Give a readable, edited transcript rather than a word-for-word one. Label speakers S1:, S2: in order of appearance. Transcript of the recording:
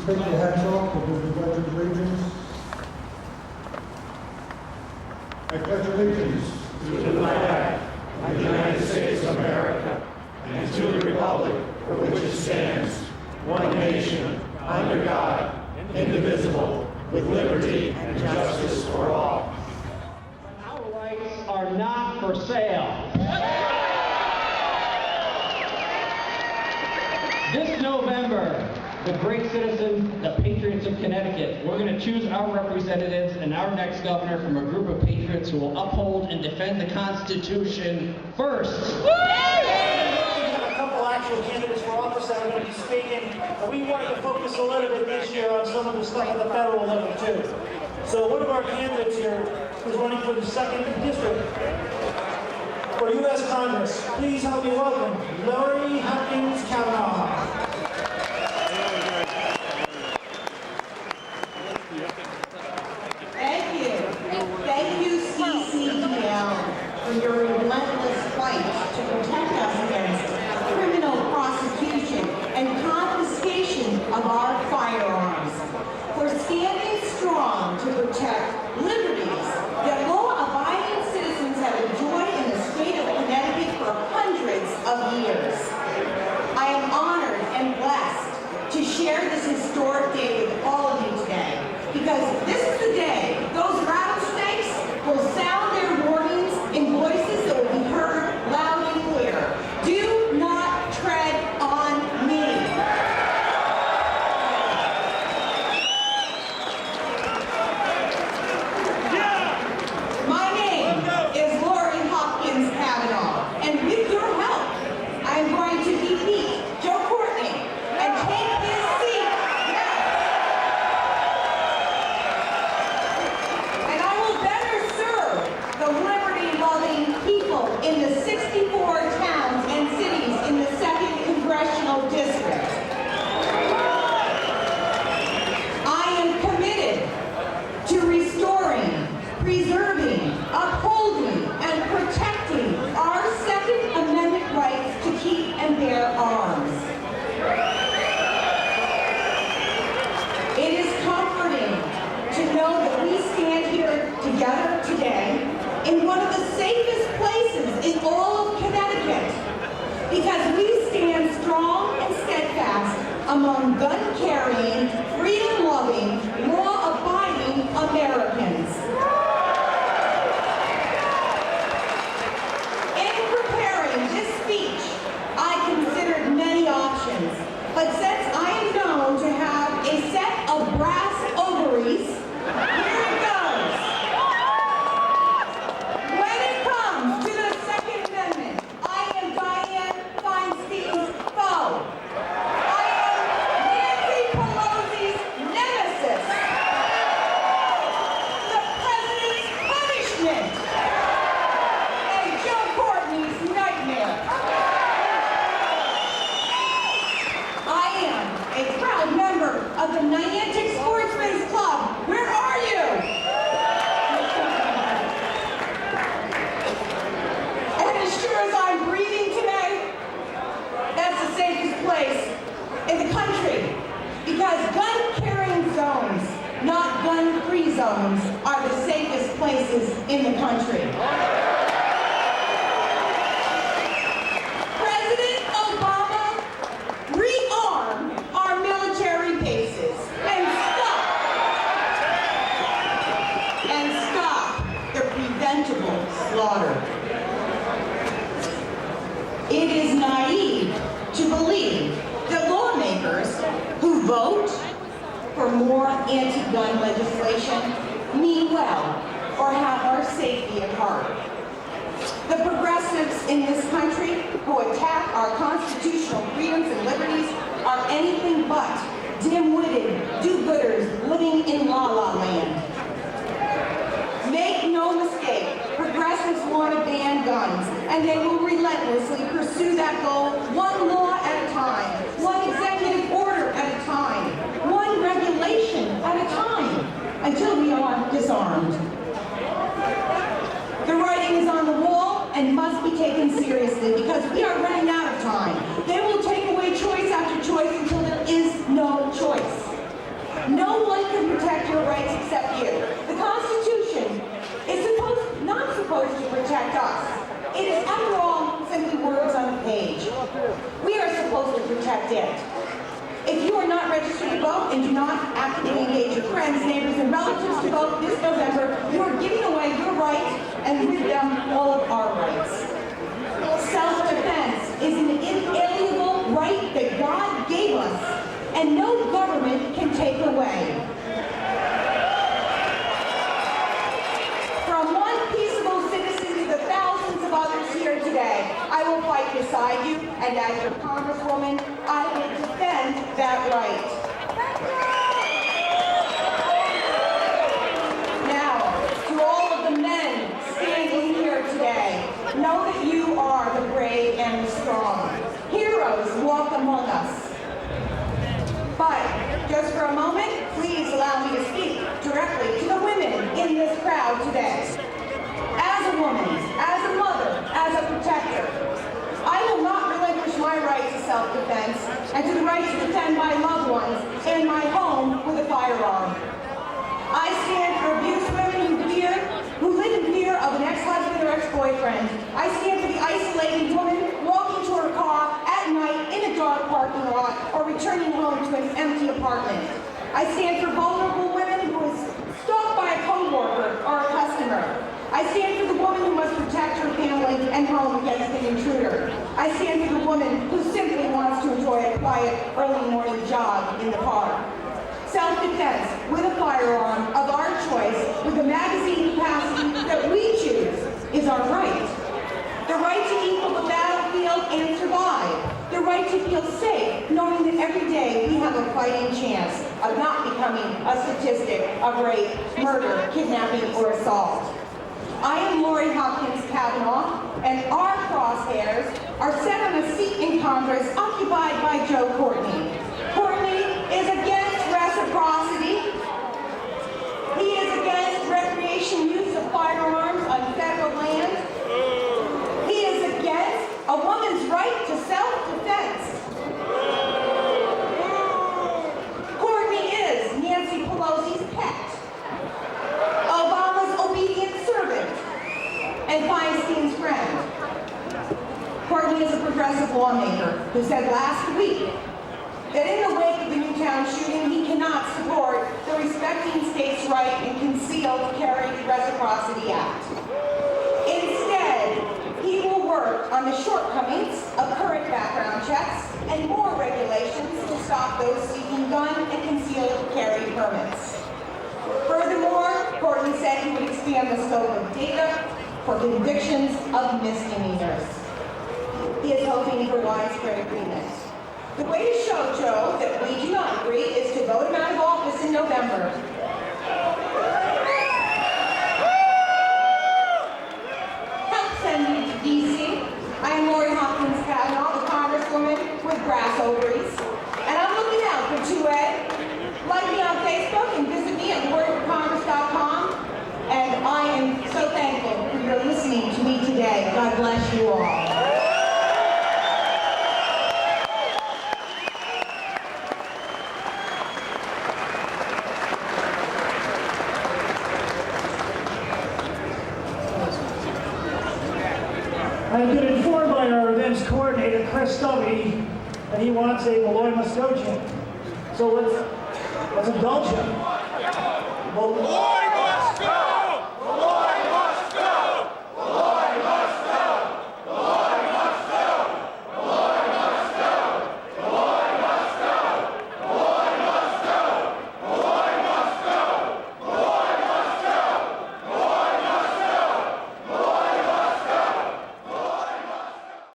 S1: take your hats off and do the Pledge of Allegiance. I pledge allegiance
S2: to the flag of the United States of America and to the republic for which it stands, one nation, under God, indivisible, with liberty and justice for all.
S3: Our rights are not for sale. This November, the great citizens, the patriots of Connecticut, we're going to choose our representatives and our next governor from a group of patriots who will uphold and defend the Constitution first.
S4: We have a couple actual candidates for office that are going to be speaking, but we wanted to focus a little bit this year on some of the stuff at the federal level too. So one of our candidates here is running for the 2nd District for U.S. Congress. Please help me welcome Hopkins-Cavanagh.
S5: Thank you, Ccdl, for your relentless fight to protect us against criminal prosecution and confiscation of our firearms, for standing strong to protect liberties that law-abiding citizens have enjoyed in the state of Connecticut for hundreds of years. I am honored and blessed to share this historic day with all of you today, because this is the day those rattlesnakes will sound their warnings in voices that will be heard loud and clear. Do not tread on me. My name is Hopkins-Cavanagh, and with your help, I am going to defeat Joe Courtney and take his seat. Yes. And I will better serve the liberty-loving people in the 64 towns and cities in the 2nd Congressional District. I am committed to restoring, preserving, upholding, and protecting our Second Amendment rights to keep and bear arms. It is comforting to know that we stand here together today in one of the safest places in all of Connecticut, because we stand strong and steadfast among gun-carrying, freedom-loving, law-abiding Americans. In preparing this speech, I considered many options, but since I am known to have a set of brass ovaries, here it goes. When it comes to the Second Amendment, I am Dianne Feinstein's foe. I am Nancy Pelosi's nemesis. The president's punishment. And Joe Courtney's nightmare. I am a proud member of the Niantic Sportsman's Club. Where are you? And as sure as I'm breathing today, that's the safest place in the country, because gun-carrying zones, not gun-free zones, are the safest places in the country. President Obama, rearm our military bases and stop the preventable slaughter. It is naive to believe that lawmakers who vote for more anti-gun legislation mean well or have our safety at heart. The progressives in this country who attack our constitutional freedoms and liberties are anything but dim-witted do-gooders living in la-la land. Make no mistake, progressives want to ban guns, and they will relentlessly pursue that goal one law at a time, one executive order at a time, one regulation at a time, until we are disarmed. The writing is on the wall and must be taken seriously, because we are running out of time. They will take away choice after choice until there is no choice. take away. From one peaceable citizen to the thousands of others here today, I will fight beside you, and as your Congresswoman, I will defend that right. Now, to all of the men standing here today, know that you are the brave and the strong. Heroes walk among us. But, just for a moment, please allow me to speak directly to the women in this crowd today. As a woman, as a mother, as a protector, I will not relinquish my right to self-defense and to the right to defend my loved ones and my home with a firearm. I stand for abused women who live in fear of an ex-husband or ex-boyfriend. I stand for the isolated woman walking to her car at night in a dark parking lot or returning home to an empty apartment. I stand for vulnerable women who is stalked by a co-worker or a customer. I stand for the woman who must protect her family and home against an intruder. I stand for the woman who simply wants to enjoy a quiet early morning jog in the park. Self-defense with a firearm of our choice with the magazine capacity that we choose is our right. The right to equal the battlefield and survive. The right to feel safe knowing that every day we have a fighting chance of not becoming a statistic of rape, murder, kidnapping, or assault. I am Lori Hopkins-Cavanagh, and our crosshairs are set on a seat in Congress occupied by Joe Courtney. Courtney is against reciprocity. He is against recreation use of firearms on federal land. He is against a woman's right to self-defense. Courtney is Nancy Pelosi's pet, Obama's obedient servant, and Feinstein's friend. Courtney is a progressive lawmaker who said last week that in the wake of the Newtown shooting, he cannot support the Respecting States' Right and Concealed Carry Reciprocity Act. Instead, he will work on the shortcomings of current background checks and more regulations to stop those seeking gun and concealed carry permits. Furthermore, Courtney said he would expand the scope of data for convictions of misdemeanors. He is hoping for widespread agreement. The way to show Joe that we do not agree is to vote him out of office in November. Help send me to D.C. I am Lori Hopkins-Cavanagh, the Congresswoman with grass ovaries. And I'm looking out for 2A. Like me on Facebook and visit me at wordforcongress.com. And I am so thankful for your listening to me today. God bless you all.
S4: I've been informed by our events coordinator, Chris Stubby, that he wants a Malloy Mustogian. So let's indulge him. Malloy